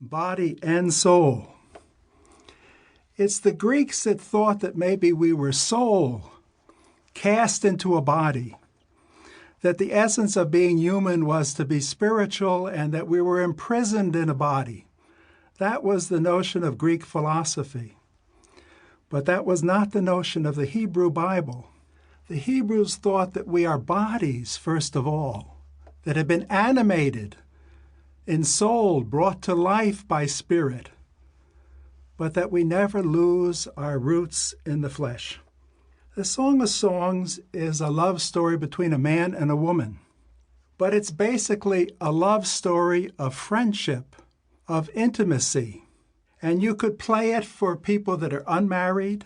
body and soul. It's the Greeks that thought that maybe we were soul cast into a body, that the essence of being human was to be spiritual and that we were imprisoned in a body. That was the notion of Greek philosophy. But that was not the notion of the Hebrew Bible. The Hebrews thought that we are bodies, first of all, that have been animated, ensouled, brought to life by spirit, but that we never lose our roots in the flesh. The Song of Songs is a love story between a man and a woman, but it's basically a love story of friendship, of intimacy. And you could play it for people that are unmarried.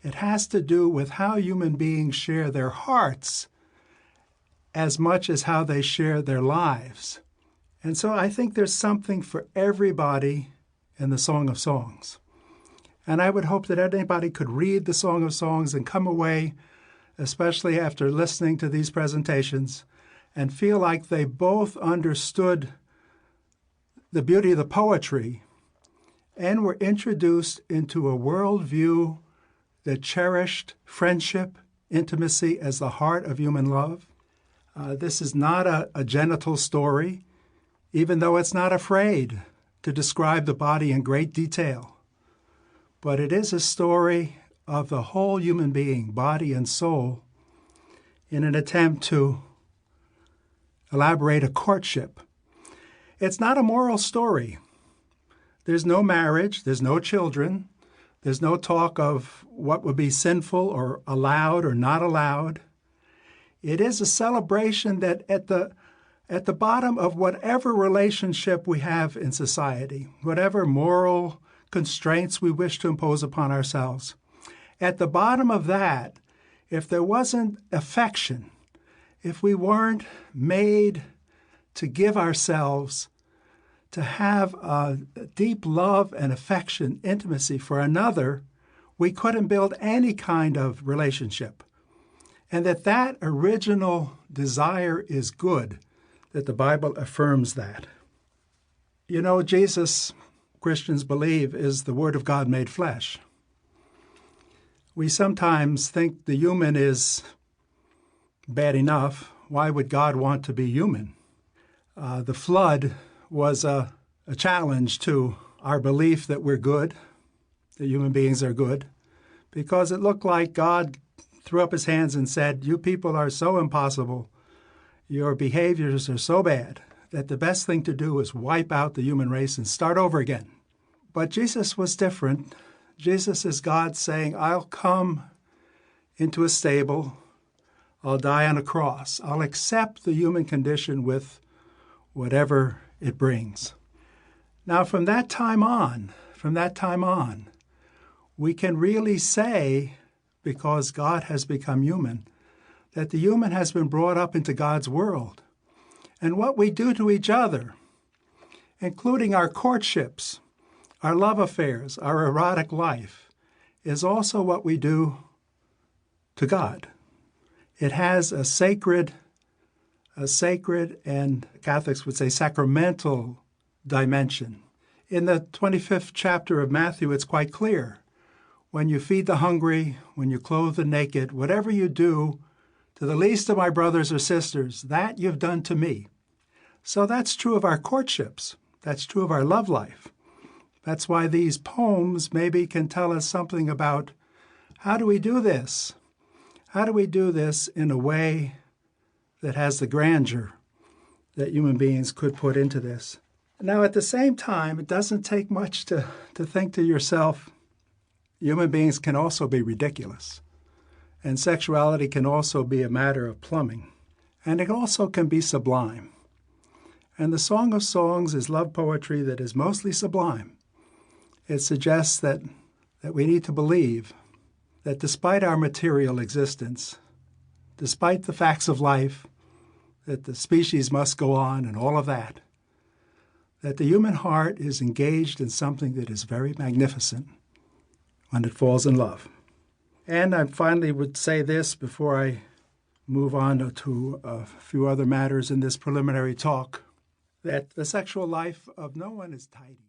It has to do with how human beings share their hearts as much as how they share their lives. And so I think there's something for everybody in the Song of Songs. And I would hope that anybody could read the Song of Songs and come away, especially after listening to these presentations, and feel like they both understood the beauty of the poetry and were introduced into a worldview that cherished friendship, intimacy as the heart of human love. This is not a genital story, even though it's not afraid to describe the body in great detail. But it is a story of the whole human being, body and soul, in an attempt to elaborate a courtship. It's not a moral story. There's no marriage, there's no children, there's no talk of what would be sinful or allowed or not allowed. It is a celebration that at the bottom of whatever relationship we have in society, whatever moral constraints we wish to impose upon ourselves, at the bottom of that, if there wasn't affection, if we weren't made to give ourselves, to have a deep love and affection, intimacy for another, we couldn't build any kind of relationship. And that original desire is good, that the Bible affirms that. You know, Jesus, Christians believe, is the Word of God made flesh. We sometimes think the human is bad enough. Why would God want to be human? The flood was a challenge to our belief that we're good, that human beings are good, because it looked like God threw up his hands and said, you people are so impossible, your behaviors are so bad, that the best thing to do is wipe out the human race and start over again. But Jesus was different. Jesus is God saying, I'll come into a stable, I'll die on a cross, I'll accept the human condition with whatever it brings. Now, from that time on, we can really say, because God has become human, that the human has been brought up into God's world. And what we do to each other, including our courtships, our love affairs, our erotic life, is also what we do to God. It has a sacred and Catholics would say sacramental dimension. In the 25th chapter of Matthew, it's quite clear. When you feed the hungry, when you clothe the naked, whatever you do to the least of my brothers or sisters, that you've done to me. So that's true of our courtships. That's true of our love life. That's why these poems maybe can tell us something about how do we do this? How do we do this in a way that has the grandeur that human beings could put into this? Now, at the same time, it doesn't take much to think to yourself, human beings can also be ridiculous. And sexuality can also be a matter of plumbing. And it also can be sublime. And the Song of Songs is love poetry that is mostly sublime. It suggests that we need to believe that despite our material existence, despite the facts of life, that the species must go on and all of that the human heart is engaged in something that is very magnificent when it falls in love. And I finally would say this before I move on to a few other matters in this preliminary talk, that the sexual life of no one is tidy.